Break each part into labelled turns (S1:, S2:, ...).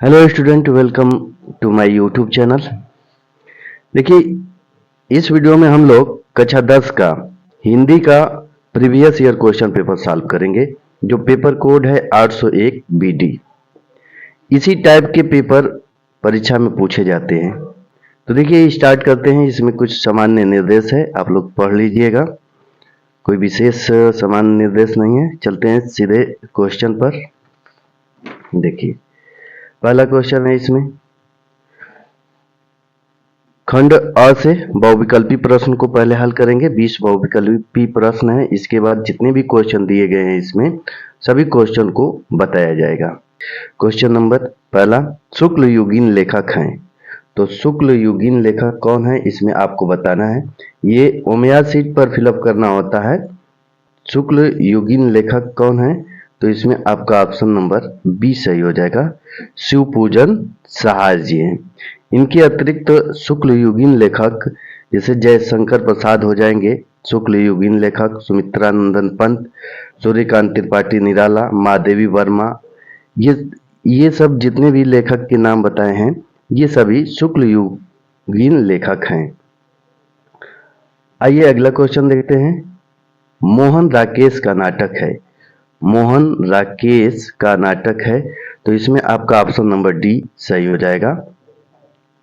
S1: Hello student, welcome to my YouTube channel. देखिए, इस video में हम लोग कक्षा 10 का हिंदी का previous year question paper solve करेंगे, जो पेपर कोड है 801 BD। इसी टाइप के पेपर परीक्षा में पूछे जाते हैं। तो देखिए, स्टार्ट करते हैं। इसमें कुछ सामान्य निर्देश है, आप लोग पढ़ लीजिएगा। कोई विशेष सामान्य निर्देश नहीं है। चलते हैं सीधे क्वेश्चन पर। देखिए, पहला क्वेश्चन है इसमें, खंड अ से बहुविकल्पी प्रश्न को पहले हल करेंगे। 20 बहुविकल्पी प्रश्न है। इसके बाद जितने भी क्वेश्चन दिए गए हैं इसमें सभी क्वेश्चन को बताया जाएगा। क्वेश्चन नंबर पहला, शुक्ल युगीन लेखक हैं। तो शुक्ल युगीन लेखक कौन है, इसमें आपको बताना है। ये ओमिया सीट पर फिलअप करना होता है। शुक्ल युगीन लेखक कौन है, तो इसमें आपका ऑप्शन नंबर बी सही हो जाएगा। शिवपूजन सहाय जी हैं। इनके अतिरिक्त शुक्ल युगीन लेखक जैसे जयशंकर प्रसाद हो जाएंगे शुक्ल युगीन लेखक, सुमित्रानंदन पंत, सूर्यकांत त्रिपाठी निराला, महादेवी वर्मा, ये सब जितने भी लेखक के नाम बताए हैं ये सभी शुक्ल युगीन लेखक हैं। आइए अगला क्वेश्चन देखते हैं। मोहन राकेश का नाटक है। मोहन राकेश का नाटक है, तो इसमें आपका ऑप्शन नंबर डी सही हो जाएगा।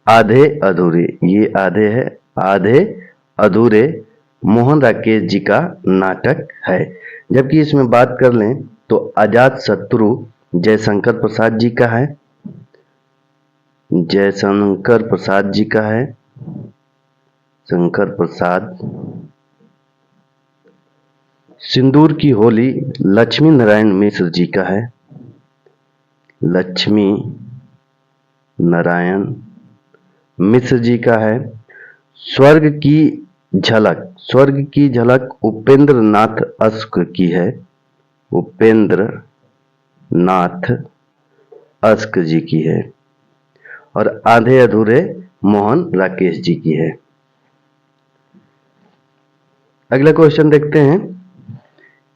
S1: आधे अधूरे, ये आधे है, आधे अधूरे मोहन राकेश जी का नाटक है। जबकि इसमें बात कर लें तो अजात शत्रु जयशंकर प्रसाद जी का है। जयशंकर प्रसाद जी का है, शंकर प्रसाद। सिंदूर की होली लक्ष्मी नारायण मिश्र जी का है। लक्ष्मी नारायण मिश्र जी का है। स्वर्ग की झलक, स्वर्ग की झलक उपेंद्र नाथ अस्क की है। उपेंद्र नाथ अस्क जी की है। और आधे अधूरे मोहन राकेश जी की है। अगला क्वेश्चन देखते हैं।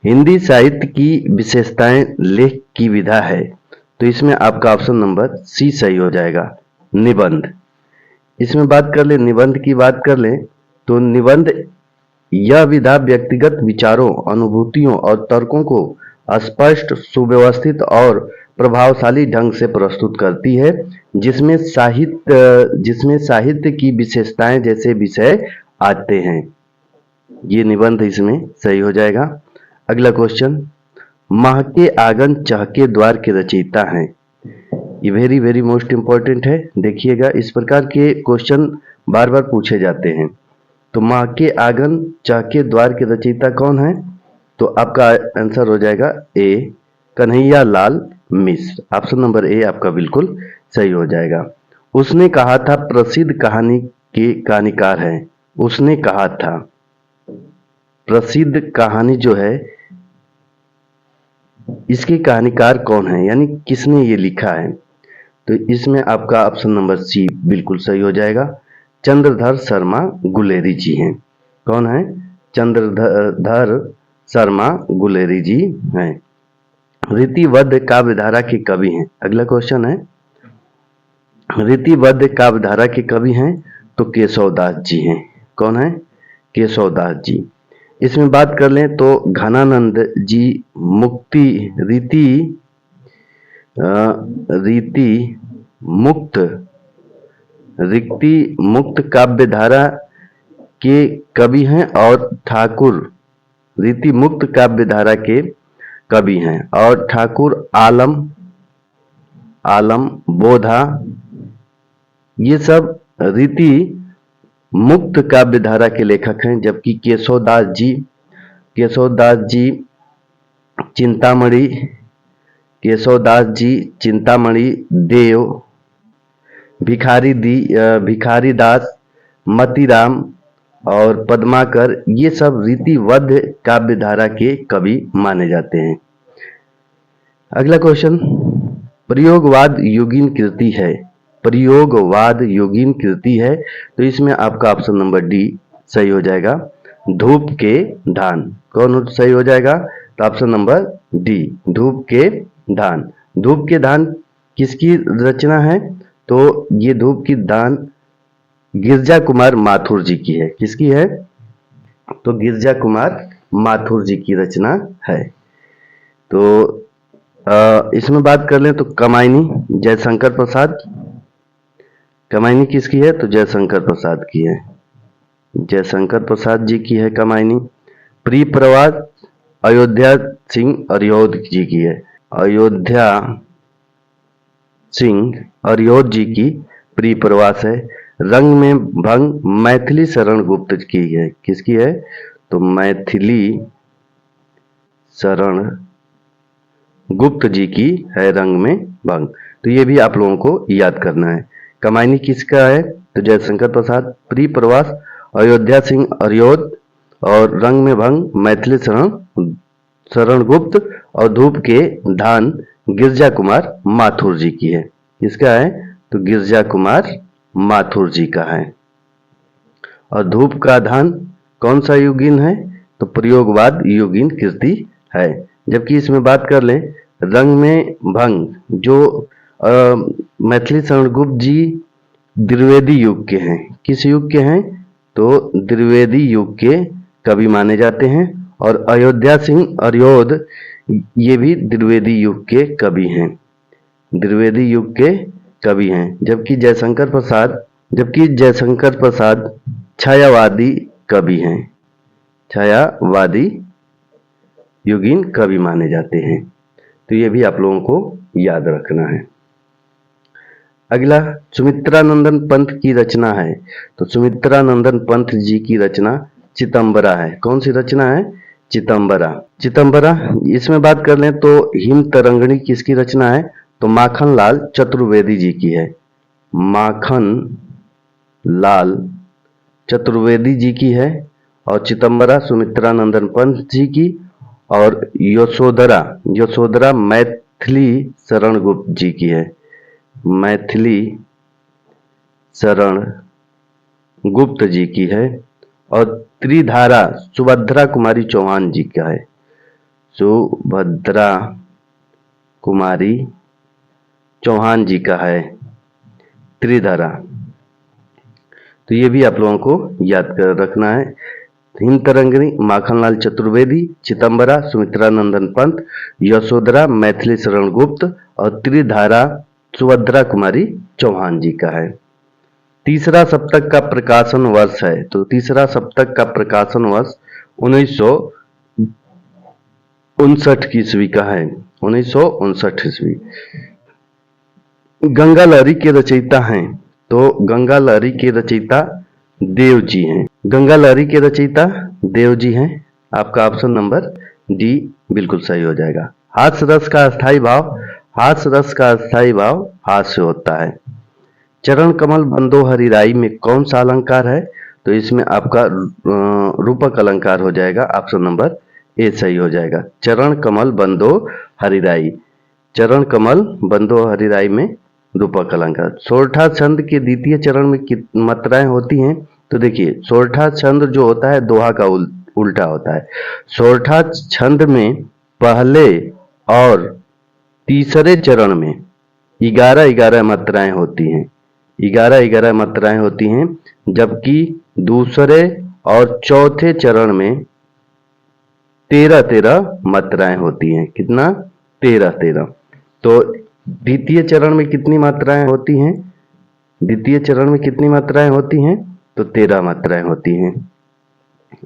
S1: हिंदी साहित्य की विशेषताएं लेख की विधा है, तो इसमें आपका ऑप्शन नंबर सी सही हो जाएगा। निबंध। इसमें बात कर ले, निबंध की बात कर ले तो निबंध यह विधा व्यक्तिगत विचारों, अनुभूतियों और तर्कों को स्पष्ट, सुव्यवस्थित और प्रभावशाली ढंग से प्रस्तुत करती है, जिसमें साहित्य की विशेषताएं जैसे विषय आते हैं। ये निबंध इसमें सही हो जाएगा। अगला क्वेश्चन, महके आंगन चहके द्वार के रचयिता हैं। ये वेरी वेरी मोस्ट इंपॉर्टेंट है। देखिएगा, इस प्रकार के क्वेश्चन बार बार पूछे जाते हैं। तो महके आंगन चहके द्वार के रचयिता कौन है, तो आपका आंसर हो जाएगा ए, कन्हैया लाल मिश्र। ऑप्शन नंबर ए आपका बिल्कुल सही हो जाएगा। उसने कहा था प्रसिद्ध कहानी के कहानीकार हैं। उसने कहा था, प्रसिद्ध कहानी जो है इसके कहानीकार कौन है, यानी किसने ये लिखा है, तो इसमें आपका ऑप्शन नंबर सी बिल्कुल सही हो जाएगा। चंद्रधर शर्मा गुलेरी जी हैं। कौन है, चंद्रधर शर्मा गुलेरी जी हैं। रीतिबद्ध काव्यधारा के कवि हैं। अगला क्वेश्चन है, रीतिबद्ध काव्यधारा के कवि हैं, तो केशवदास जी हैं। कौन है, केशवदास जी। इसमें बात कर लें तो घनानंद जी मुक्ति रीति मुक्त काव्यधारा के कवि हैं, और ठाकुर रीति मुक्त काव्यधारा के कवि हैं, और ठाकुर आलम बोधा, ये सब रीति मुक्त काव्यधारा के लेखक हैं। जबकि केशवदास जी चिंतामणि देव, भिखारी दास, मतीराम और पद्माकर, ये सब रीतिबद्ध काव्यधारा के कवि माने जाते हैं। अगला क्वेश्चन, प्रयोगवाद योगीन कृति है। प्रयोगवाद योगीन कृति है, तो इसमें आपका ऑप्शन नंबर डी सही हो जाएगा। धूप के धान। कौन सही हो जाएगा, तो ऑप्शन नंबर डी, धूप के धान। धूप के धान किसकी रचना है? तो ये धूप की दान गिरजा कुमार माथुर जी की है। किसकी है? तो गिरजा कुमार माथुर जी की रचना है। तो इसमें बात कर लें तो कमायनी जयशंकर प्रसाद। कमायनी किसकी है? तो जयशंकर प्रसाद की है। जयशंकर प्रसाद जी की है कमायनी। प्रिय प्रवास अयोध्या सिंह अरियोध जी की है। अयोध्या सिंह अरियोध जी की प्रिय प्रवास है। रंग में भंग मैथिली शरण गुप्त की है। किसकी है? तो मैथिली शरण गुप्त जी की है रंग में भंग। तो ये भी आप लोगों को याद करना है। कमायनी किसका है? तो जयशंकर प्रसाद। प्रिय प्रवास अयोध्या सिंह अरियोध और रंग में भंग मैथिली शरण गुप्त और धूप के धान गिरजा कुमार माथुर जी की है। किसका है? तो गिरजा कुमार माथुर जी का है। और धूप का धान कौन सा युगीन है? तो प्रयोगवाद युगीन कृति है। जबकि इसमें बात कर लें रंग में भंग जो मैथिली शरण गुप्त जी द्विवेदी युग के हैं। किस युग के हैं? तो द्विवेदी युग के कवि माने जाते हैं। और अयोध्या सिंह अरियोध ये भी द्विवेदी युग के कवि हैं। द्विवेदी युग के कवि हैं। जबकि जयशंकर प्रसाद छायावादी कवि हैं। छायावादी युगीन कवि माने जाते हैं। तो ये भी आप लोगों को याद रखना है। अगला सुमित्रानंदन पंत की रचना है। तो सुमित्रानंदन पंत जी की रचना चितंबरा है। कौन सी रचना है? चितंबरा। चितंबरा इसमें बात कर लें तो हिम तरंगिणी किसकी रचना है? तो माखन लाल चतुर्वेदी जी की है। माखन लाल चतुर्वेदी जी की है। और चितंबरा सुमित्रानंदन पंत जी की। और यशोधरा मैथिली शरण गुप्त जी की है। मैथिली शरण गुप्त जी की है। और त्रिधारा सुभद्रा कुमारी चौहान जी का है। सुभद्रा कुमारी चौहान जी का है त्रिधारा। तो ये भी आप लोगों को याद कर रखना है। हिम तरंगिणी माखनलाल चतुर्वेदी, चितंबरा सुमित्रानंदन पंत, यशोधरा मैथिली शरण गुप्त और त्रिधारा सुभद्रा कुमारी चौहान जी का है। तीसरा सप्तक का प्रकाशन वर्ष है। तो तीसरा सप्तक का प्रकाशन वर्ष 1959 की ईस्वी का है। 1959 ईस्वी। गंगा लहरी के रचयिता हैं। तो गंगा लहरी के रचयिता देव जी हैं। गंगा लहरी के रचयिता देव जी हैं। आपका ऑप्शन नंबर डी बिल्कुल सही हो जाएगा। हास्य रस का अस्थाई भाव हास्य होता है। चरण कमल बंदो हरिराई में कौन सा अलंकार है? तो इसमें आपका रूपक अलंकार हो जाएगा। ऑप्शन नंबर ए सही हो जाएगा। चरण कमल बंदो हरिराई। चरण कमल बंदो हरिराई में रूपक अलंकार। सोरठा छंद के द्वितीय चरण में कितनी मात्राएं होती हैं? तो देखिए सोरठा छंद जो होता है दोहा का उल्टा होता है। सोरठा छंद में पहले और तीसरे चरण में 11 मात्राएं होती हैं। 11 मात्राएं होती हैं। जबकि दूसरे और चौथे चरण में 13 मात्राएं होती हैं। कितना? 13। तो द्वितीय चरण में कितनी मात्राएं होती हैं? द्वितीय चरण में कितनी मात्राएं होती हैं? तो 13 मात्राएं होती हैं।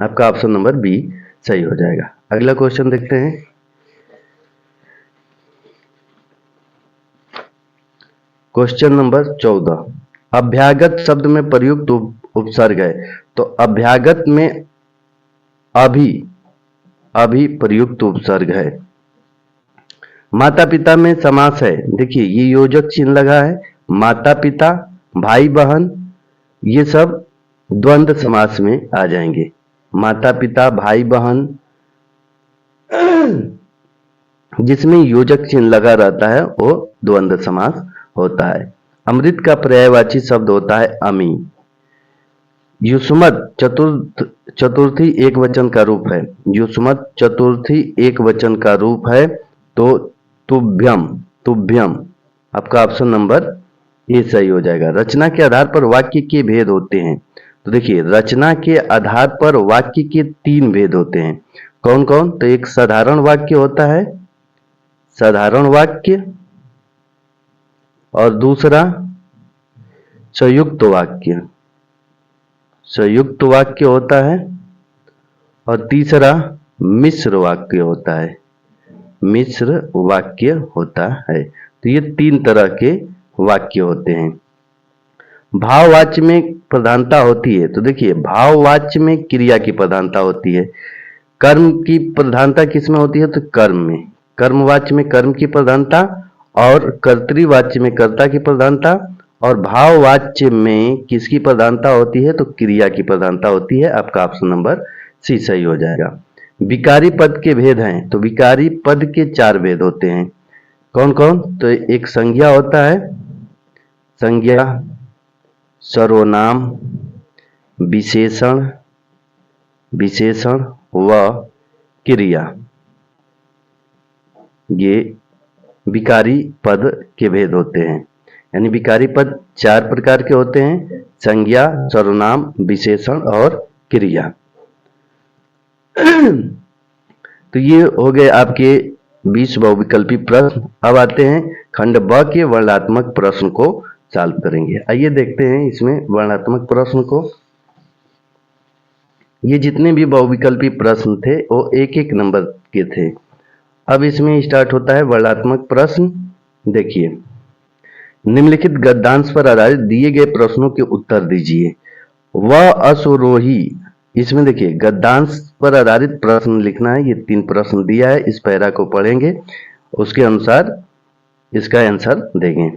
S1: आपका ऑप्शन नंबर बी सही हो जाएगा। अगला क्वेश्चन देखते हैं। क्वेश्चन नंबर 14 अभ्यागत शब्द में प्रयुक्त उपसर्ग है। तो अभ्यागत में अभी प्रयुक्त उपसर्ग है। माता पिता में समास है। देखिए ये योजक चिन्ह लगा है। माता पिता भाई बहन ये सब द्वंद्व समास में आ जाएंगे। माता पिता भाई बहन जिसमें योजक चिन्ह लगा रहता है वो द्वंद्व समास होता है। अमृत का पर्यायवाची शब्द होता है अमी। युष्मत चतुर्थी एक वचन का रूप है। युष्मत चतुर्थी एक वचन का रूप है। तो तुभ्यम आपका ऑप्शन नंबर ए सही हो जाएगा। रचना के आधार पर वाक्य के भेद होते हैं। तो देखिए, रचना के आधार पर वाक्य के 3 भेद होते हैं। कौन कौन? तो एक साधारण वाक्य होता है, साधारण वाक्य, और दूसरा संयुक्त वाक्य, संयुक्त वाक्य होता है, और तीसरा मिश्र वाक्य होता है, मिश्र वाक्य होता है। तो ये 3 तरह के वाक्य होते हैं। भाववाच्य में प्रधानता होती है। तो देखिए, भाववाच्य में क्रिया की प्रधानता होती है। कर्म की प्रधानता किसमें होती है? तो कर्म में। कर्मवाच्य में कर्म की प्रधानता, और कर्तृवाच्य में कर्ता की प्रधानता, और भाववाच्य में किसकी प्रधानता होती है? तो क्रिया की प्रधानता होती है। आपका ऑप्शन नंबर सी सही हो जाएगा। विकारी पद के भेद हैं। तो विकारी पद के 4 भेद होते हैं। कौन कौन? तो एक संज्ञा होता है, संज्ञा, सर्वनाम, विशेषण, विशेषण व क्रिया। ये विकारी पद के भेद होते हैं। यानी विकारी पद 4 प्रकार के होते हैं: संज्ञा, सर्वनाम, विशेषण और क्रिया। तो ये हो गए आपके 20 बहुविकल्पी प्रश्न। अब आते हैं खंड ब के वर्णनात्मक प्रश्न को सॉल्व करेंगे। आइए देखते हैं इसमें वर्णनात्मक प्रश्न को। ये जितने भी बहुविकल्पी प्रश्न थे वो 1-1 नंबर के थे। अब इसमें स्टार्ट होता है वर्णनात्मक प्रश्न। देखिए, निम्नलिखित गद्यांश पर आधारित दिए गए प्रश्नों के उत्तर दीजिए। वह अश्वरोही, इसमें देखिए गद्यांश पर आधारित प्रश्न लिखना है। ये 3 प्रश्न दिया है, इस पैरा को पढ़ेंगे, उसके अनुसार इसका आंसर देंगे।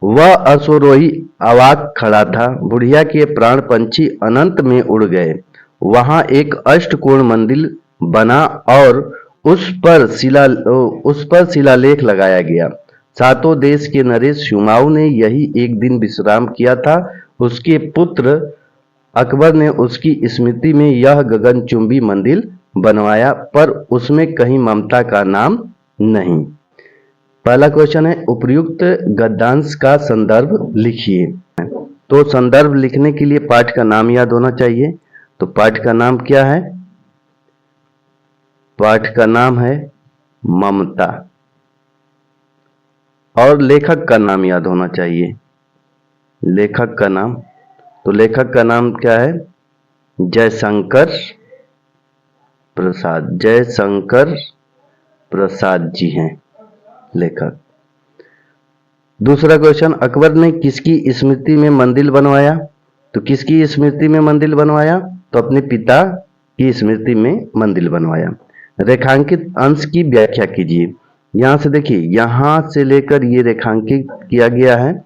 S1: वह अश्वरोही अवाक खड़ा था, बुढ़िया के प्राण पंछी अनंत में उड़ गए। वहां एक अष्टकोण मंदिर बना और उस पर शिलालेख लगाया गया। सातों देश के नरेश हुमायूं ने यही एक दिन विश्राम किया था। उसके पुत्र अकबर ने उसकी स्मृति में यह गगनचुंबी मंदिर बनवाया, पर उसमें कहीं ममता का नाम नहीं। पहला क्वेश्चन है, उपर्युक्त गद्यांश का संदर्भ लिखिए। तो संदर्भ लिखने के लिए पाठ का नाम याद होना चाहिए। तो पाठ का नाम क्या है? पाठ का नाम है ममता। और लेखक का नाम याद होना चाहिए। लेखक का नाम, तो लेखक का नाम क्या है? जयशंकर प्रसाद। जयशंकर प्रसाद जी हैं लेखक। दूसरा क्वेश्चन, अकबर ने किसकी स्मृति में मंदिर बनवाया? तो किसकी स्मृति में मंदिर बनवाया? तो अपने पिता की स्मृति में मंदिर बनवाया। रेखांकित अंश की व्याख्या कीजिए। यहां से देखिए, यहां से लेकर ये रेखांकित किया गया है।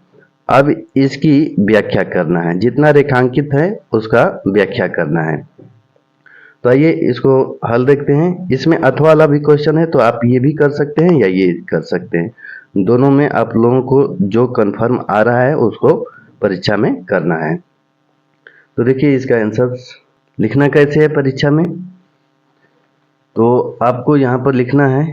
S1: अब इसकी व्याख्या करना है। जितना रेखांकित है उसका व्याख्या करना है। तो आइए इसको हल देखते हैं। इसमें अथवा वाला भी क्वेश्चन है, तो आप ये भी कर सकते हैं या ये कर सकते हैं। दोनों में आप लोगों को जो कंफर्म आ रहा है उसको परीक्षा में करना है। तो देखिए, इसका आंसर लिखना कैसे है परीक्षा में। तो आपको यहाँ पर लिखना है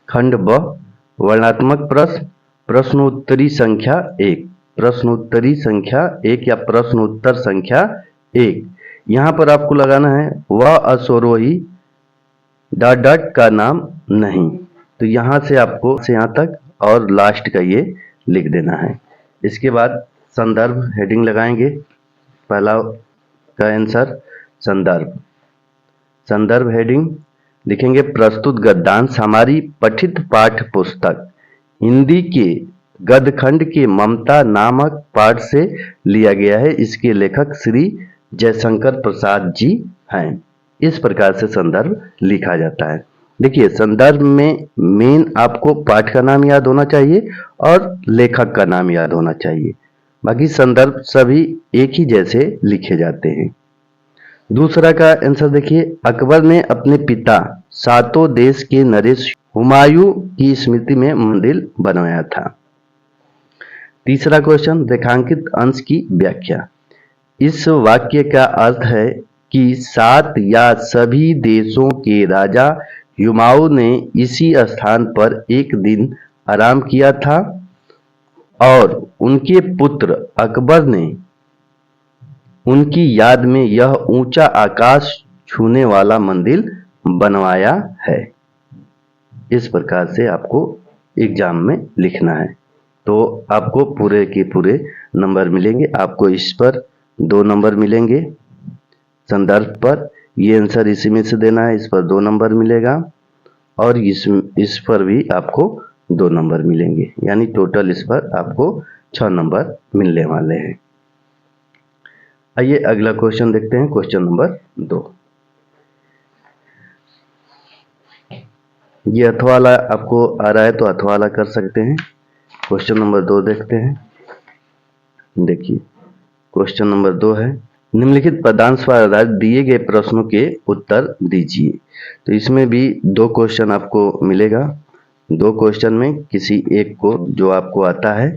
S1: खंड ब वर्णनात्मक प्रश्न, प्रश्नोत्तरी संख्या 1, प्रश्नोत्तरी संख्या 1 या प्रश्नोत्तर संख्या 1। यहां पर आपको लगाना है वह अश्वरोही ... का नाम नहीं। तो यहां से आपको से यहां तक और लास्ट का ये लिख देना है। इसके बाद संदर्भ हेडिंग लगाएंगे। पहला का आंसर संदर्भ। संदर्भ हेडिंग लिखेंगे, प्रस्तुत गद्यांश हमारी पठित पाठ्य पुस्तक हिंदी के गद्यखंड के ममता नामक पाठ से लिया गया है। इसके लेखक श्री जयशंकर प्रसाद जी हैं। इस प्रकार से संदर्भ लिखा जाता है। देखिए, संदर्भ में मेन आपको पाठ का नाम याद होना चाहिए और लेखक का नाम याद होना चाहिए। बाकी संदर्भ सभी एक ही जैसे लिखे जाते हैं। दूसरा का आंसर देखिए, अकबर ने अपने पिता सातों देश के नरेश हुमायूं की स्मृति में मंदिर बनवाया था। तीसरा क्वेश्चन, रेखांकित अंश की व्याख्या। इस वाक्य का अर्थ है कि 7 या सभी देशों के राजा हुमायूं ने इसी स्थान पर एक दिन आराम किया था। और उनके पुत्र अकबर ने उनकी याद में यह ऊंचा आकाश छूने वाला मंदिर बनवाया है। इस प्रकार से आपको एग्जाम में लिखना है। तो आपको पूरे के पूरे नंबर मिलेंगे। आपको इस पर 2 नंबर मिलेंगे, संदर्भ पर ये आंसर इसी में से देना है, इस पर 2 नंबर मिलेगा और इस पर भी आपको 2 नंबर मिलेंगे, यानी टोटल इस पर आपको 6 नंबर मिलने वाले हैं। आइए अगला क्वेश्चन देखते हैं, क्वेश्चन नंबर 2। ये अथवा वाला आपको आ रहा है तो अथवा वाला कर सकते हैं। क्वेश्चन नंबर 2 देखते हैं। देखिए क्वेश्चन नंबर 2 है, निम्नलिखित पदांश पर आधारित दिए गए प्रश्नों के उत्तर दीजिए। तो इसमें भी 2 क्वेश्चन आपको मिलेगा। 2 क्वेश्चन में किसी एक को जो आपको आता है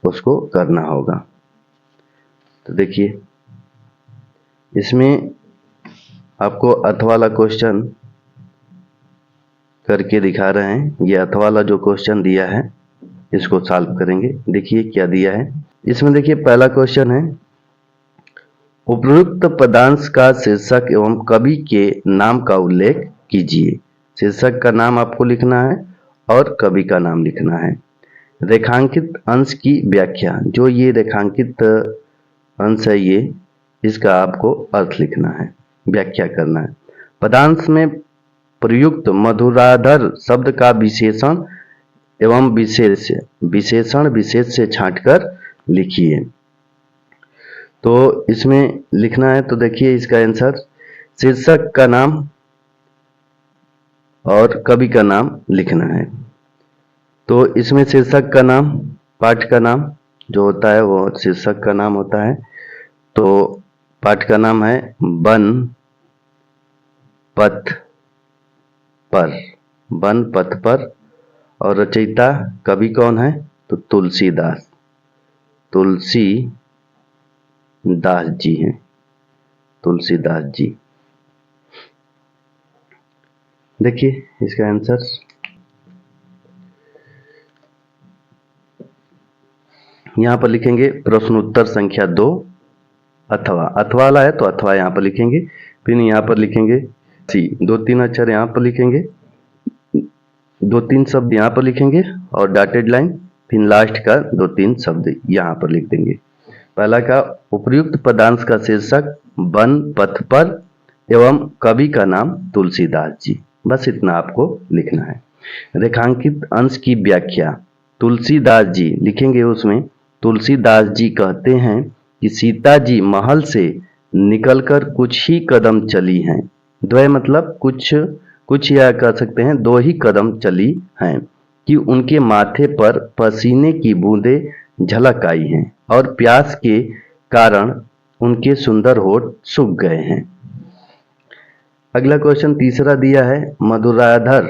S1: उसको करना होगा। तो देखिए इसमें आपको अथवा वाला क्वेश्चन करके दिखा रहे हैं। ये अथवा वाला जो क्वेश्चन दिया है इसको सॉल्व करेंगे। देखिए क्या दिया है इसमें। देखिए पहला क्वेश्चन है, उपयुक्त पदांश का शीर्षक एवं कवि के नाम का उल्लेख कीजिए। शीर्षक का नाम आपको लिखना है और कवि का नाम लिखना है। रेखांकित अंश की व्याख्या, जो ये रेखांकित अंश है ये, इसका आपको अर्थ लिखना है, व्याख्या करना है। पदांश में प्रयुक्त मधुराधर शब्द का विशेषण एवं विशेषण विशेष से छांटकर लिखिए। तो इसमें लिखना है, तो देखिए इसका आंसर शीर्षक का नाम और कवि का नाम लिखना है। तो इसमें शीर्षक का नाम, पाठ का नाम जो होता है वो शीर्षक का नाम होता है। तो पाठ का नाम है वन पथ पर, वन पथ पर। और रचयिता कवि कौन है, तो तुलसीदास, तुलसीदास जी हैं, तुलसीदास जी। देखिए इसका आंसर यहां पर लिखेंगे प्रश्न उत्तर संख्या 2। अथवा वाला है तो अथवा यहां पर लिखेंगे, फिर यहां पर लिखेंगे सी, 2-3 अक्षर यहां पर लिखेंगे, 2-3 शब्द यहाँ पर लिखेंगे और डॉटेड लाइन, फिर लास्ट का 2-3 शब्द यहाँ पर लिख देंगे। पहला का उपयुक्त पदांश का शीर्षक वन पथ पर एवं कवि का नाम तुलसीदास जी, बस इतना आपको लिखना है। रेखांकित अंश की व्याख्या, तुलसीदास जी लिखेंगे, उसमें तुलसीदास जी कहते हैं कि सीता जी महल से निकलकर कुछ ही कदम चली हैं। द्वय मतलब कुछ या कह सकते हैं 2 ही कदम चली हैं कि उनके माथे पर पसीने की बूंदें झलक आई हैं और प्यास के कारण उनके सुंदर होठ सूख गए हैं। अगला क्वेश्चन तीसरा दिया है, मधुराधर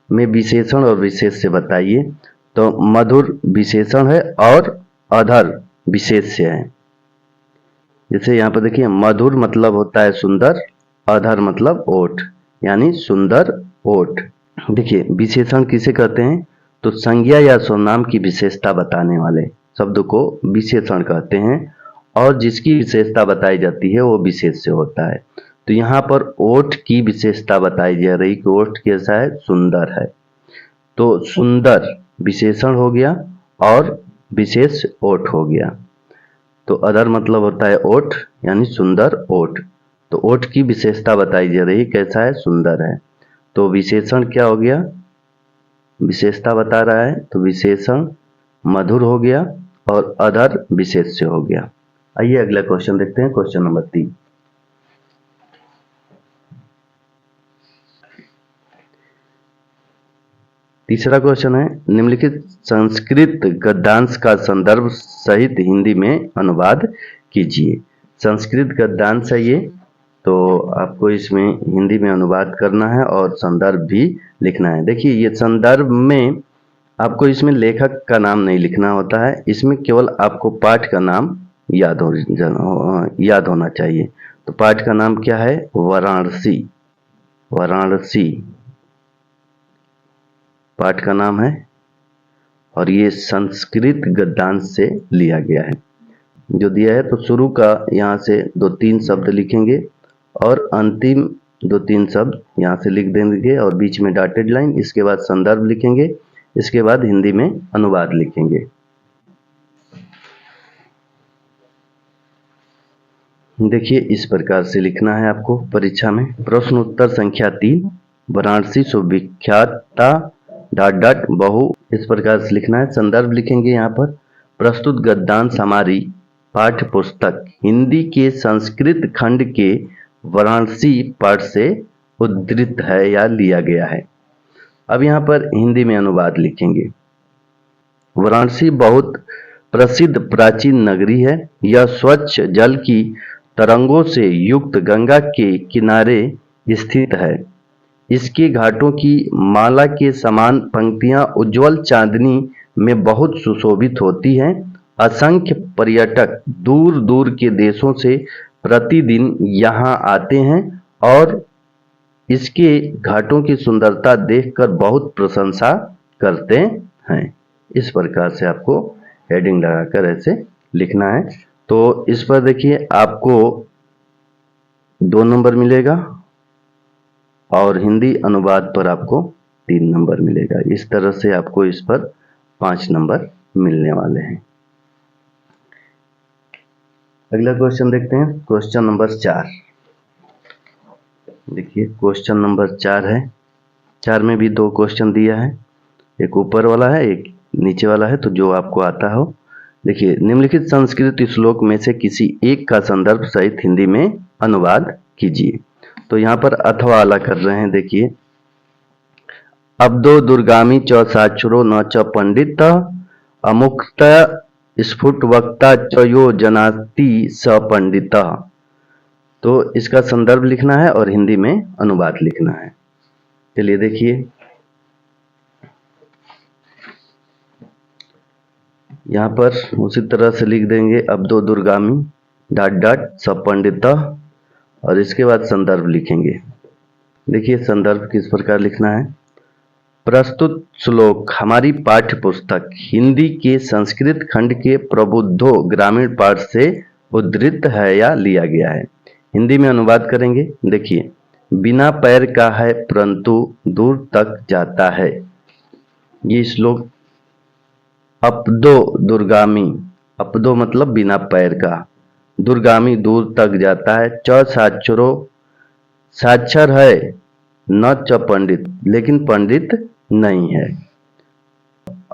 S1: में विशेषण और विशेष से बताइए। तो मधुर विशेषण है और अधर विशेष से है। जैसे यहाँ पर देखिए मधुर मतलब होता है सुंदर, अधर मतलब ओठ, यानी सुंदर ओठ। देखिए विशेषण किसे कहते हैं, तो संज्ञा या सर्वनाम की विशेषता बताने वाले शब्द को विशेषण कहते हैं और जिसकी विशेषता बताई जाती है वो विशेष से होता है। तो यहाँ पर ओठ की विशेषता बताई जा रही कि ओठ कैसा है, सुंदर है। तो सुंदर विशेषण हो गया और विशेष ओठ हो गया। तो अधर मतलब होता है ओठ, यानी सुंदर ओठ। तो ओठ की विशेषता बताई जा रही कैसा है, सुंदर है। तो विशेषण क्या हो गया, विशेषता बता रहा है, तो विशेषण मधुर हो गया और अधर विशेष से हो गया। आइए अगला क्वेश्चन देखते हैं, क्वेश्चन नंबर 3। तीसरा क्वेश्चन है, निम्नलिखित संस्कृत गद्यांश का संदर्भ सहित हिंदी में अनुवाद कीजिए। संस्कृत गद्यांश है ये, तो आपको इसमें हिंदी में अनुवाद करना है और संदर्भ भी लिखना है। देखिए ये संदर्भ में आपको इसमें लेखक का नाम नहीं लिखना होता है, इसमें केवल आपको पाठ का नाम याद होना चाहिए। तो पाठ का नाम क्या है, वाराणसी, वाराणसी पाठ का नाम है। और ये संस्कृत गद्यांश से लिया गया है। जो दिया है तो शुरू का यहाँ से 2-3 शब्द लिखेंगे और अंतिम 2-3 शब्द यहाँ से लिख देंगे और बीच में डॉटेड लाइन, इसके बाद संदर्भ लिखेंगे, इसके बाद हिंदी में अनुवाद लिखेंगे। देखिए इस प्रकार से लिखना है आपको परीक्षा में। प्रश्न उत्तर संख्या 3, वाराणसी सुविख्याता डॉट डॉट बहु, इस प्रकार से लिखना है। संदर्भ लिखेंगे यहाँ पर, प्रस्तुत गद्यांश हमारी पाठ्य पुस्तक हिंदी के संस्कृत खंड के वाराणसी पाठ से उद्धृत है या लिया गया है। अब यहाँ पर हिंदी में अनुवाद लिखेंगे। वाराणसी बहुत प्रसिद्ध प्राचीन नगरी है। यह स्वच्छ जल की तरंगों से युक्त गंगा के किनारे स्थित है। इसके घाटों की माला के समान पंक्तियां उज्जवल चांदनी में बहुत सुशोभित होती हैं। असंख्य पर्यटक दूर दूर के देशों से प्रतिदिन यहाँ आते हैं और इसके घाटों की सुंदरता देखकर बहुत प्रशंसा करते हैं। इस प्रकार से आपको हेडिंग लगाकर ऐसे लिखना है। तो इस पर देखिए आपको 2 नंबर मिलेगा और हिंदी अनुवाद पर आपको 3 नंबर मिलेगा। इस तरह से आपको इस पर 5 नंबर मिलने वाले हैं। अगला क्वेश्चन देखते हैं, क्वेश्चन नंबर 4। देखिए क्वेश्चन नंबर 4 है। 4 में भी 2 क्वेश्चन दिया है, एक ऊपर वाला है एक नीचे वाला है, तो जो आपको आता हो। देखिए निम्नलिखित संस्कृत श्लोक में से किसी एक का संदर्भ सहित हिंदी में अनुवाद कीजिए। तो यहाँ पर अथवा वाला कर रहे हैं। देखिए अब्दो दुर्गामी च साक्षरो न च पंडित अमुक्त स्फुट वक्ता च यो जनाति स पंडित। तो इसका संदर्भ लिखना है और हिंदी में अनुवाद लिखना है। चलिए देखिए यहाँ पर उसी तरह से लिख देंगे अब्दो दुर्गामी डॉट डॉट सब पंडित और इसके बाद संदर्भ लिखेंगे। देखिए संदर्भ किस प्रकार लिखना है। प्रस्तुत श्लोक हमारी पाठ्य पुस्तक हिंदी के संस्कृत खंड के प्रबुद्धो ग्रामीण पाठ से उद्धृत है या लिया गया है। हिंदी में अनुवाद करेंगे। देखिए बिना पैर का है परंतु दूर तक जाता है। ये श्लोक अपदो दुर्गामी, अपदो मतलब बिना पैर का, दुर्गामी दूर तक जाता है। च साक्षरो साक्षर है, न च पंडित लेकिन पंडित नहीं है।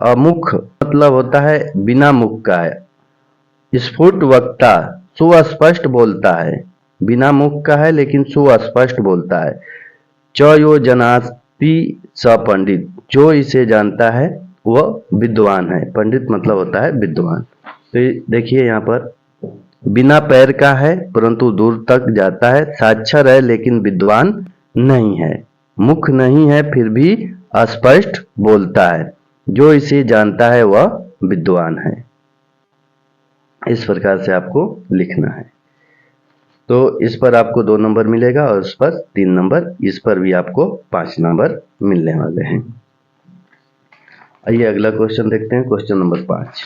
S1: अमुख मतलब होता है बिना मुख का है। स्फुट वक्ता सुस्पष्ट बोलता है, बिना मुख का है लेकिन सुस्पष्ट बोलता है। च यो जनाति स पंडित, जो इसे जानता है वह विद्वान है। पंडित मतलब होता है विद्वान। तो देखिए यहाँ पर बिना पैर का है परंतु दूर तक जाता है, साक्षर है लेकिन विद्वान नहीं है, मुख नहीं है फिर भी अस्पष्ट बोलता है, जो इसे जानता है वह विद्वान है। इस प्रकार से आपको लिखना है। तो इस पर आपको 2 नंबर मिलेगा और इस पर 3 नंबर, इस पर भी आपको 5 नंबर मिलने वाले हैं। आइए अगला क्वेश्चन देखते हैं, क्वेश्चन नंबर 5।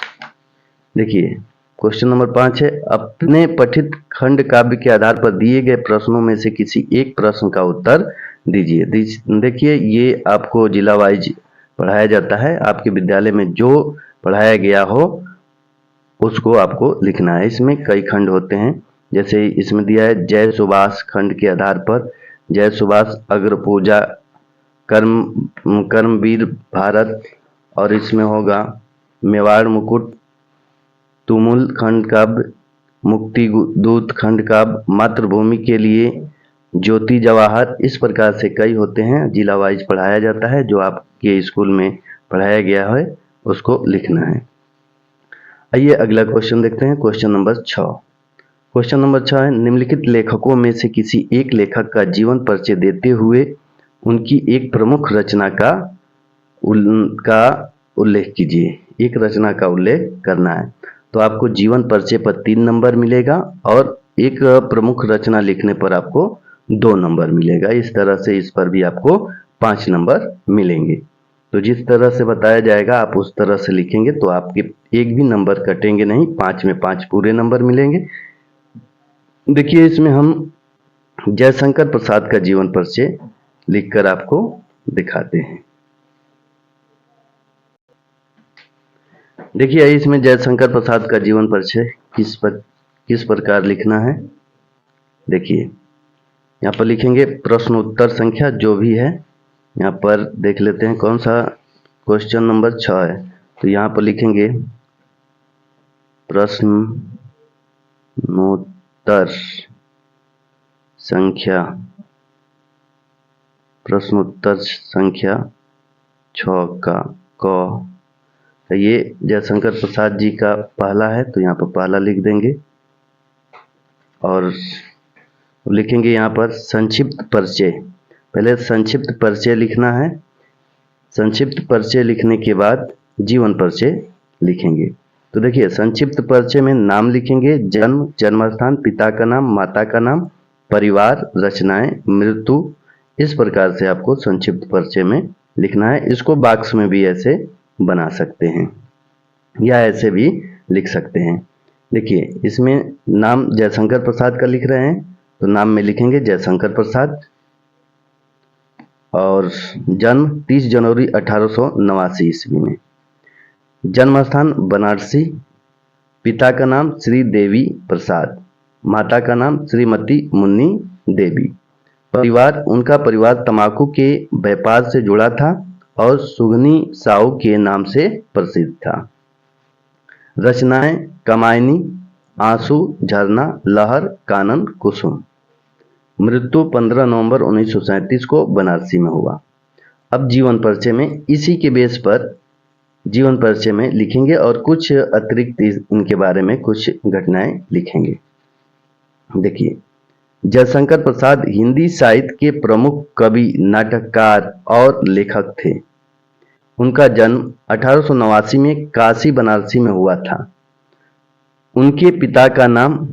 S1: देखिए क्वेश्चन नंबर 5 है, अपने पठित खंड काव्य के आधार पर दिए गए प्रश्नों में से किसी एक प्रश्न का उत्तर दीजिए। देखिए ये आपको जिला वाइज पढ़ाया जाता है। आपके विद्यालय में जो पढ़ाया गया हो उसको आपको लिखना है। इसमें कई खंड होते हैं, जैसे इसमें दिया है जय सुभाष खंड के आधार पर जय सुभाष, अग्र पूजा, कर्मवीर भारत, और इसमें होगा मेवाड़ मुकुट, तुमुल खंड काव्य, मुक्ति दूत खंड काव्य, मातृभूमि के लिए, ज्योति जवाहर। इस प्रकार से कई होते हैं, जिला वाइज पढ़ाया जाता है। जो आपके स्कूल में पढ़ाया गया है उसको लिखना है। आइए अगला क्वेश्चन देखते हैं, क्वेश्चन नंबर 6। क्वेश्चन नंबर 6 है, निम्नलिखित लेखकों में से किसी एक लेखक का जीवन परिचय देते हुए उनकी एक प्रमुख रचना का उल्लेख कीजिए। एक रचना का उल्लेख करना है। तो आपको जीवन परिचय पर 3 नंबर मिलेगा और एक प्रमुख रचना लिखने पर आपको 2 नंबर मिलेगा। इस तरह से इस पर भी आपको 5 नंबर मिलेंगे। तो जिस तरह से बताया जाएगा आप उस तरह से लिखेंगे तो आपके एक भी नंबर कटेंगे नहीं, 5 में 5 पूरे नंबर मिलेंगे। देखिए इसमें हम जयशंकर प्रसाद का जीवन परिचय लिखकर आपको दिखाते हैं। देखिए इसमें जयशंकर प्रसाद का जीवन परिचय किस प्रकार लिखना है। देखिए यहाँ पर लिखेंगे प्रश्न उत्तर संख्या जो भी है, यहाँ पर देख लेते हैं कौन सा क्वेश्चन नंबर 6 है। तो यहाँ पर लिखेंगे प्रश्नोत्तर संख्या 6 का क। ये जयशंकर प्रसाद जी का पहला है तो यहाँ पर पहला लिख देंगे और लिखेंगे यहाँ पर संक्षिप्त परिचय। पहले संक्षिप्त परिचय लिखना है, संक्षिप्त परिचय लिखने के बाद जीवन परिचय लिखेंगे। तो देखिए संक्षिप्त परिचय में नाम लिखेंगे, जन्म, जन्मस्थान, पिता का नाम, माता का नाम, परिवार, रचनाएं, मृत्यु। इस प्रकार से आपको संक्षिप्त परिचय में लिखना है। इसको बॉक्स में भी ऐसे बना सकते हैं या ऐसे भी लिख सकते हैं। देखिए इसमें नाम जयशंकर प्रसाद का लिख रहे हैं तो नाम में लिखेंगे जयशंकर प्रसाद और जन्म 30 जनवरी 1889 ईस्वी में, जन्मस्थान बनारसी, पिता का नाम श्री देवी प्रसाद, माता का नाम श्रीमती मुन्नी देवी, परिवार उनका परिवार तंबाकू के व्यापार से जुड़ा था और सुगनी साहू के नाम से प्रसिद्ध था। रचनाएं कामायनी, आंसू, झरना, लहर, कानन, कुसुम। मृत्यु 15 नवंबर 1937 को बनारसी में हुआ। अब जीवन परिचय में इसी के बेस पर जीवन परिचय में लिखेंगे और कुछ अतिरिक्त इनके बारे में कुछ घटनाएं लिखेंगे। देखिए जयशंकर प्रसाद हिंदी साहित्य के प्रमुख कवि, नाटककार और लेखक थे। उनका जन्म 1889 में काशी बनारसी में हुआ था। उनके पिता का नाम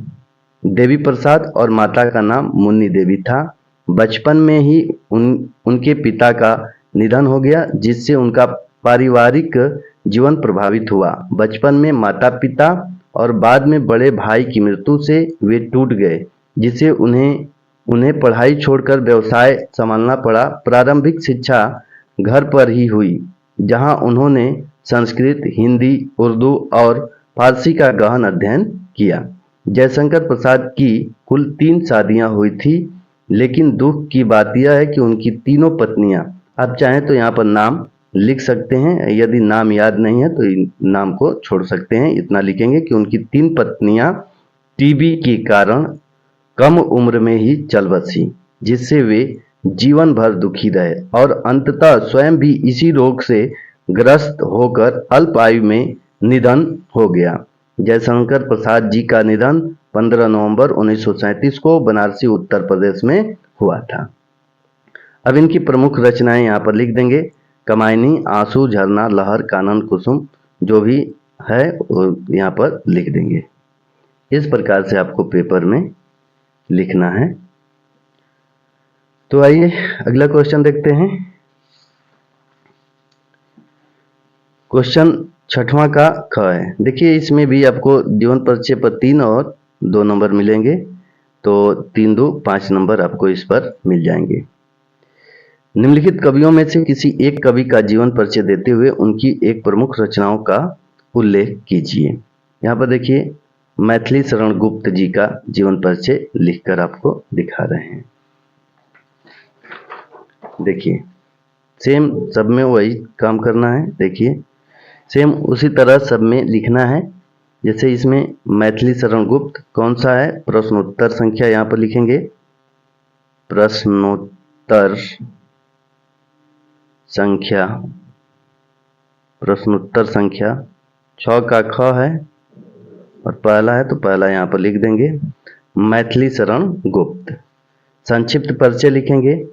S1: देवी प्रसाद और माता का नाम मुन्नी देवी था। बचपन में ही उनके पिता का निधन हो गया जिससे उनका पारिवारिक जीवन प्रभावित हुआ। बचपन में माता पिता और बाद में बड़े भाई की मृत्यु से वे टूट गए जिससे उन्हें पढ़ाई छोड़कर व्यवसाय संभालना पड़ा। प्रारंभिक शिक्षा घर पर ही हुई जहां उन्होंने संस्कृत, हिंदी, उर्दू और फारसी का गहन अध्ययन किया। जयशंकर प्रसाद की कुल 3 शादियां हुई थी, लेकिन दुख की बात यह है कि उनकी तीनों पत्नियां, आप चाहें तो यहाँ पर नाम लिख सकते हैं, यदि नाम याद नहीं है तो नाम को छोड़ सकते हैं। इतना लिखेंगे कि उनकी 3 पत्नियां टीबी के कारण कम उम्र में ही चल बसी, जिससे वे जीवन भर दुखी रहे और अंततः स्वयं भी इसी रोग से ग्रस्त होकर अल्प आयु में निधन हो गया। जयशंकर प्रसाद जी का निधन 15 नवंबर 1937 को बनारसी उत्तर प्रदेश में हुआ था। अब इनकी प्रमुख रचनाएं यहाँ पर लिख देंगे, कामायनी, आंसू, झरना, लहर, कानन, कुसुम, जो भी है वो यहाँ पर लिख देंगे। इस प्रकार से आपको पेपर में लिखना है। तो आइए अगला क्वेश्चन देखते हैं। क्वेश्चन 6वां का ख है। देखिए इसमें भी आपको जीवन परिचय पर 3 और 2 नंबर मिलेंगे, तो 3 2 5 नंबर आपको इस पर मिल जाएंगे। निम्नलिखित कवियों में से किसी एक कवि का जीवन परिचय देते हुए उनकी एक प्रमुख रचनाओं का उल्लेख कीजिए। यहाँ पर देखिए मैथिली शरण गुप्त जी का जीवन परिचय लिखकर आपको दिखा रहे हैं। देखिए सेम सब में वही काम करना है। देखिए सेम उसी तरह सब में लिखना है। जैसे इसमें मैथिली शरण गुप्त कौन सा है, प्रश्नोत्तर संख्या यहाँ पर लिखेंगे, प्रश्नोत्तर संख्या 6 का ख है और पहला है तो पहला यहाँ पर लिख देंगे मैथिली शरण गुप्त। संक्षिप्त परिचय लिखेंगे,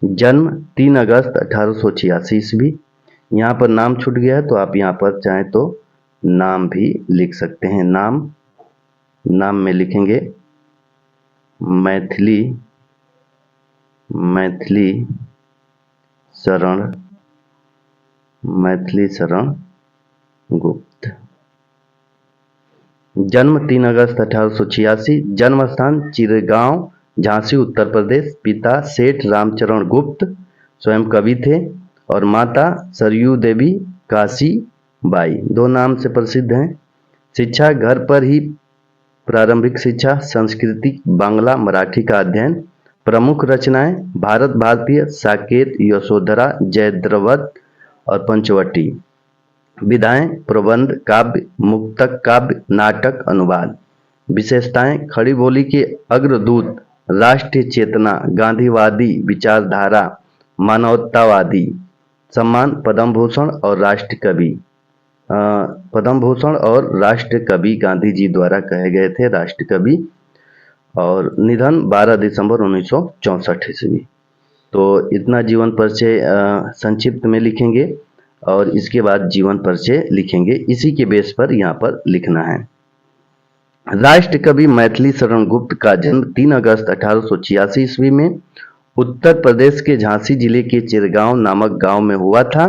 S1: जन्म 3 अगस्त 1886 ईस्वी। यहाँ पर नाम छूट गया है तो आप यहाँ पर चाहें तो नाम भी लिख सकते हैं। नाम में लिखेंगे मैथिली शरण मैथिली शरण गुप्त। जन्म 3 अगस्त 1886। जन्म स्थान चिरगांव, झांसी उत्तर प्रदेश। पिता सेठ रामचरण गुप्त, स्वयं कवि थे। और माता सरयू देवी काशी बाई, दो नाम से प्रसिद्ध हैं। शिक्षा घर पर ही, प्रारंभिक शिक्षा संस्कृत, बांग्ला, मराठी का अध्ययन। प्रमुख रचनाएं भारत भारतीय, साकेत, यशोधरा, जयद्रथ और पंचवटी। विधाएं प्रबंध, काव्य, मुक्तक काव्य, नाटक, अनुवाद। विशेषताएं खड़ी बोली के अग्रदूत, राष्ट्रीय चेतना, गांधीवादी विचारधारा, मानवतावादी। सम्मान पद्म भूषण और राष्ट्र कवि। पद्म भूषण और राष्ट्र कवि गांधी जी द्वारा कहे गए थे, राष्ट्र कवि। और निधन 12 दिसंबर 1964 ईस्वी। तो इतना जीवन परिचय संक्षिप्त में लिखेंगे और इसके बाद जीवन परिचय लिखेंगे, इसी के बेस पर यहाँ पर लिखना है। राष्ट्र कवि मैथिली शरण गुप्त का जन्म 3 अगस्त 1886 ईस्वी में उत्तर प्रदेश के झांसी जिले के चिरगांव नामक गांव में हुआ था।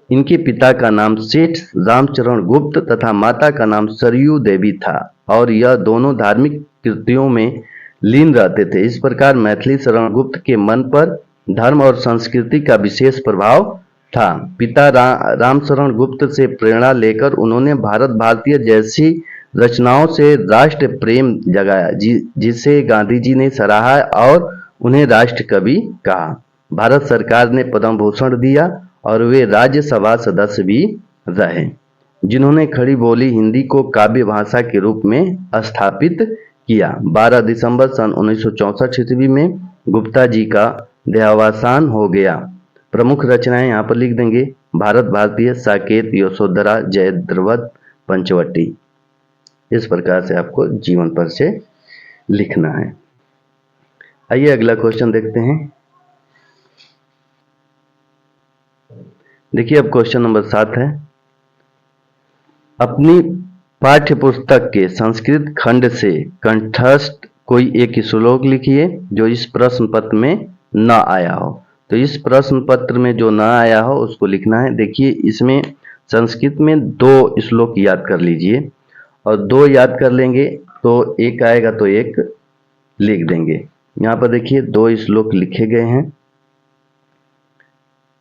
S1: इनके पिता का नाम सेठ रामचरण गुप्त तथा माता का नाम सरयू देवी था और यह दोनों धार्मिक कृतियों में लीन रहते थे। इस प्रकार मैथिली शरण गुप्त के मन पर धर्म और संस्कृति का विशेष प्रभाव था। पिता रामशरण गुप्त से प्रेरणा लेकर उन्होंने भारत भारतीय जैसी रचनाओं से राष्ट्र प्रेम जगाया, जिसे गांधी जी ने सराहा और उन्हें राष्ट्र कवि कहा। भारत सरकार ने पद्म भूषण दिया और वे राज्यसभा सदस्य भी रहे, जिन्होंने खड़ी बोली हिंदी को काव्य भाषा के रूप में स्थापित किया। 12 दिसंबर सन 1964 ईस्वी में गुप्ता जी का देहावसान हो गया। प्रमुख रचनाएं यहाँ पर लिख देंगे, भारत भारतीय, साकेत, यशोधरा, जयद्रथ, पंचवटी। इस प्रकार से आपको जीवन परिचय लिखना है। आइए अगला क्वेश्चन देखते हैं। देखिए अब क्वेश्चन नंबर 7 है, अपनी पाठ्य पुस्तक के संस्कृत खंड से कंठस्थ कोई एक श्लोक लिखिए जो इस प्रश्न पत्र में न आया हो। तो इस प्रश्न पत्र में जो न आया हो उसको लिखना है। देखिए इसमें संस्कृत में 2 श्लोक याद कर लीजिए और 2 याद कर लेंगे तो एक आएगा तो एक लिख देंगे। यहाँ पर देखिए 2 श्लोक लिखे गए हैं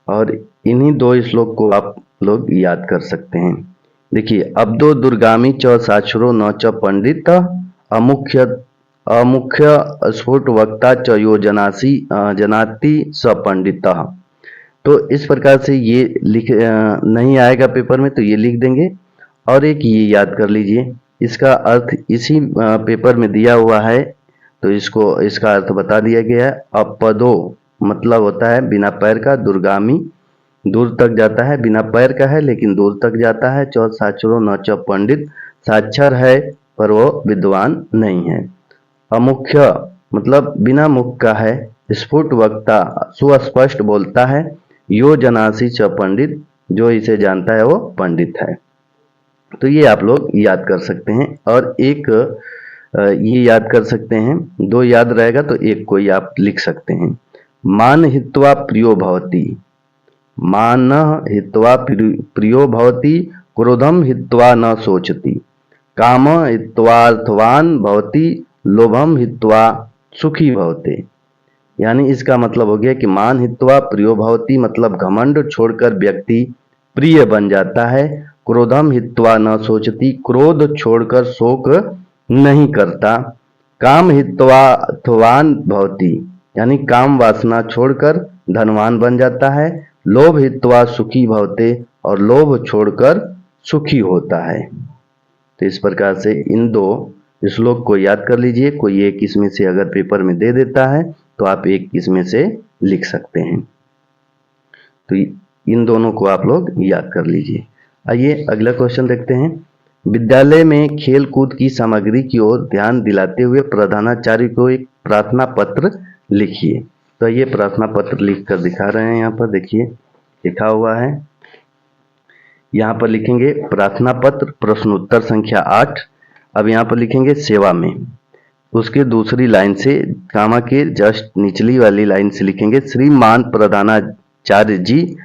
S1: और इन्हीं 2 श्लोक को आप लोग याद कर सकते हैं। देखिए, अब्दो दुर्गामी च साक्षरो न च पंडित, अमुख्य स्फुट वक्ता च यो जनाति स पंडित। तो इस प्रकार से ये लिख नहीं आएगा पेपर में तो ये लिख देंगे और एक ये याद कर लीजिए, इसका अर्थ इसी पेपर में दिया हुआ है तो इसका अर्थ बता दिया गया है। अपदो मतलब होता है बिना पैर का, दुर्गामी दूर तक जाता है, बिना पैर का है लेकिन दूर तक जाता है। चौ साक्षरो न च पंडित, साक्षर है पर वो विद्वान नहीं है। अमुख्य मतलब बिना मुख का है। स्फुट वक्ता सुस्पष्ट बोलता है। यो जनासी च पंडित, जो इसे जानता है वो पंडित है। तो ये आप लोग याद कर सकते हैं और एक ये याद कर सकते हैं। 2 याद रहेगा तो एक कोई आप लिख सकते हैं। मान हित्वा प्रियो भवति, मान हित्वा प्रियो भवति, क्रोधम हित्वा न सोचति, काम हित्वार्थवान भवति, लोभम हित्वा सुखी भवते। यानी इसका मतलब हो गया कि मान हित्वा प्रियो भवति मतलब घमंड छोड़कर व्यक्ति प्रिय बन जाता है। क्रोधम हित्वा न सोचति, क्रोध छोड़कर शोक नहीं करता। काम हित्वार्थवान भवति यानी काम वासना छोड़कर धनवान बन जाता है। लोभ हित्वा सुखी भवते और लोभ छोड़कर सुखी होता है। तो इस प्रकार से इन 2 श्लोक को याद कर लीजिए। कोई एक इसमें से अगर पेपर में दे देता है तो आप एक इसमें से लिख सकते हैं। तो इन दोनों को आप लोग याद कर लीजिए। आइए अगला क्वेश्चन देखते हैं। विद्यालय में खेल कूद की सामग्री की ओर ध्यान दिलाते हुए प्रधानाचार्य को एक प्रार्थना पत्र लिखिए। तो ये प्रार्थना पत्र लिख कर दिखा रहे हैं। यहाँ पर देखिए लिखा हुआ है, यहाँ पर लिखेंगे प्रार्थना पत्र प्रश्नोत्तर संख्या 8। अब यहाँ पर लिखेंगे सेवा में, उसके दूसरी लाइन से कामा के जस्ट निचली वाली लाइन से लिखेंगे श्रीमान प्रधानाचार्य जी,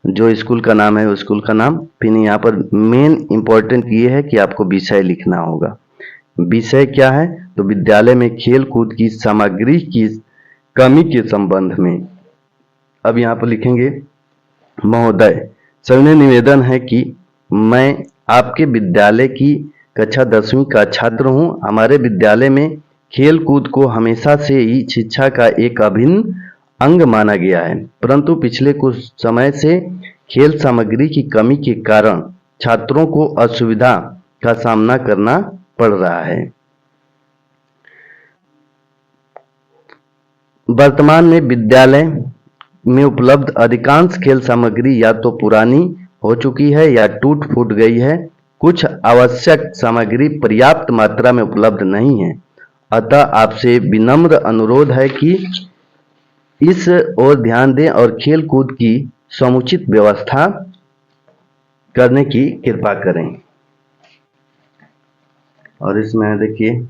S1: जो स्कूल का नाम है उस स्कूल का नाम। फिर यहाँ पर मेन इंपॉर्टेंट ये है कि आपको विषय लिखना होगा। विषय क्या है? तो विद्यालय में खेल कूद की सामग्री की कमी के संबंध में। अब यहाँ पर लिखेंगे, महोदय सविनय निवेदन है कि मैं आपके विद्यालय की कक्षा 10वीं का छात्र हूँ। हमारे विद्यालय में खेल कूद को हमेशा से ही शिक्षा का एक अभिन्न अंग माना गया है, परंतु पिछले कुछ समय से खेल सामग्री की कमी के कारण छात्रों को असुविधा का सामना करना पड़ रहा है। वर्तमान में विद्यालय में उपलब्ध अधिकांश खेल सामग्री या तो पुरानी हो चुकी है या टूट फूट गई है। कुछ आवश्यक सामग्री पर्याप्त मात्रा में उपलब्ध नहीं है। अतः आपसे विनम्र अनुरोध है कि इस ओर ध्यान दें और खेल कूद की समुचित व्यवस्था करने की कृपा करें। और इसमें देखिए,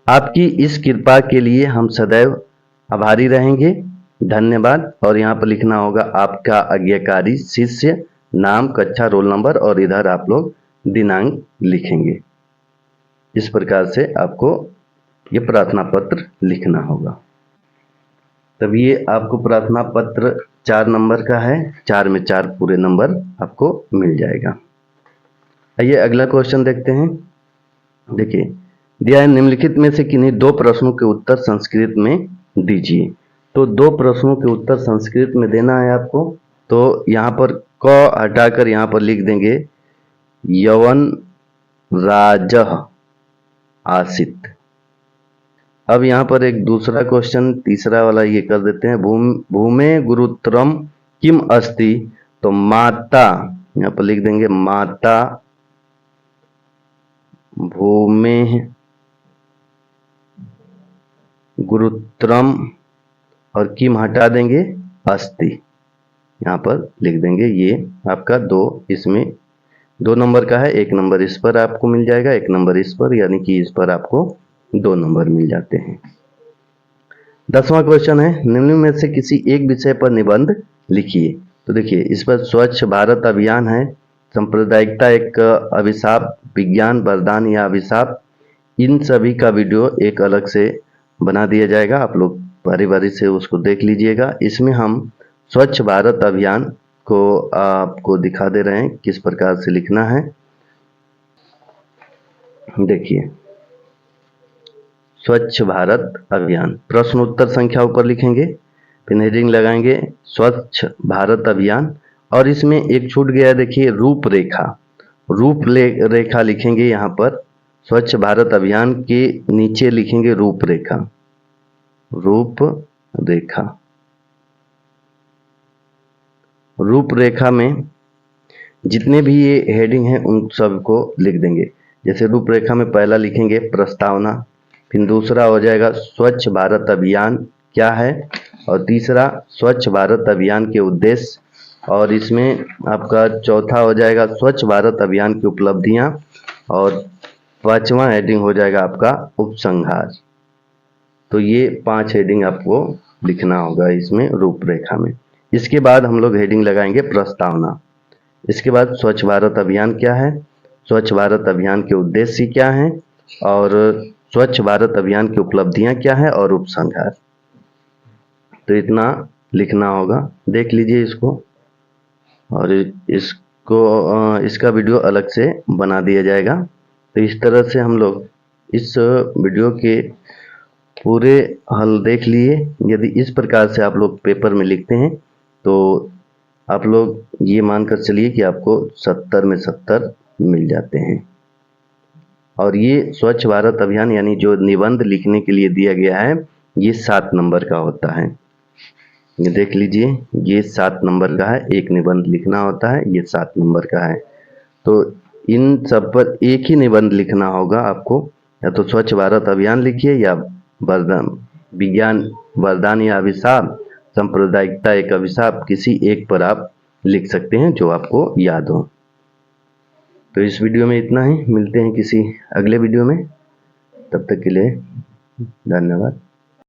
S1: आपकी इस कृपा के लिए हम सदैव आभारी रहेंगे। धन्यवाद। और यहाँ पर लिखना होगा आपका आज्ञाकारी शिष्य, नाम, कक्षा, रोल नंबर और इधर आप लोग दिनांक लिखेंगे। इस प्रकार से आपको ये प्रार्थना पत्र लिखना होगा। तब ये आपको प्रार्थना पत्र 4 नंबर का है, 4 में 4 पूरे नंबर आपको मिल जाएगा। आइए अगला क्वेश्चन देखते हैं। देखिए, दिया है निम्नलिखित में से किन्हीं 2 प्रश्नों के उत्तर संस्कृत में दीजिए। तो 2 प्रश्नों के उत्तर संस्कृत में देना है आपको। तो यहाँ पर क हटाकर यहाँ पर लिख देंगे यवन राजः आसीत्। अब यहाँ पर एक दूसरा क्वेश्चन, तीसरा वाला ये कर देते हैं। भूमे गुरुत्रम किम अस्ति। तो माता, यहाँ पर लिख देंगे माता भूमे गुरुत्रम और किम हटा देंगे अस्ति, यहाँ पर लिख देंगे। ये आपका 2 इसमें 2 नंबर का है, 1 नंबर इस पर आपको मिल जाएगा, 1 नंबर इस पर, यानी कि इस पर आपको 2 नंबर मिल जाते हैं। 10वां क्वेश्चन है, निम्न में से किसी एक विषय पर निबंध लिखिए। तो देखिए, इस पर स्वच्छ भारत अभियान है, सांप्रदायिकता एक अभिशाप, विज्ञान वरदान या अभिशाप, इन सभी का वीडियो एक अलग से बना दिया जाएगा। आप लोग बारी बारी से उसको देख लीजिएगा। इसमें हम स्वच्छ भारत अभियान को आपको दिखा दे रहे हैं किस प्रकार से लिखना है। देखिए, स्वच्छ भारत अभियान, प्रश्न उत्तर संख्या ऊपर लिखेंगे, फिर हेडिंग लगाएंगे स्वच्छ भारत अभियान। और इसमें एक छूट गया, देखिए रूपरेखा। रूपरेखा लिखेंगे यहाँ पर, स्वच्छ भारत अभियान के नीचे लिखेंगे रूपरेखा। रूपरेखा, रूपरेखा में जितने भी ये हेडिंग हैं उन सबको लिख देंगे। जैसे रूपरेखा में पहला लिखेंगे प्रस्तावना, फिर दूसरा हो जाएगा स्वच्छ भारत अभियान क्या है, और तीसरा स्वच्छ भारत अभियान के उद्देश्य, और इसमें आपका चौथा हो जाएगा स्वच्छ भारत अभियान की उपलब्धियां, और 5वां हेडिंग हो जाएगा आपका उपसंहार। तो ये 5 हेडिंग आपको लिखना होगा इसमें रूपरेखा में। इसके बाद हम लोग हेडिंग लगाएंगे प्रस्तावना। इसके बाद स्वच्छ भारत अभियान क्या है, स्वच्छ भारत अभियान के उद्देश्य क्या हैं, और स्वच्छ भारत अभियान की उपलब्धियां क्या है, और उपसंहार। तो इतना लिखना होगा, देख लीजिए इसको। और इसका वीडियो अलग से बना दिया जाएगा। तो इस तरह से हम लोग इस वीडियो के पूरे हल देख लिए। यदि इस प्रकार से आप लोग पेपर में लिखते हैं तो आप लोग ये मानकर चलिए कि आपको 70 में 70 मिल जाते हैं। और ये स्वच्छ भारत अभियान यानी जो निबंध लिखने के लिए दिया गया है, ये 7 नंबर का होता है। ये देख लीजिए, ये 7 नंबर का है, एक निबंध लिखना होता है, ये 7 नंबर का है। तो इन सब पर एक ही निबंध लिखना होगा आपको, या तो स्वच्छ भारत अभियान लिखिए, या विज्ञान वरदान या अभिशाप, सांप्रदायिकता एक अभिशाप, किसी एक पर आप लिख सकते हैं जो आपको याद हो। तो इस वीडियो में इतना ही, मिलते हैं किसी अगले वीडियो में, तब तक के लिए धन्यवाद।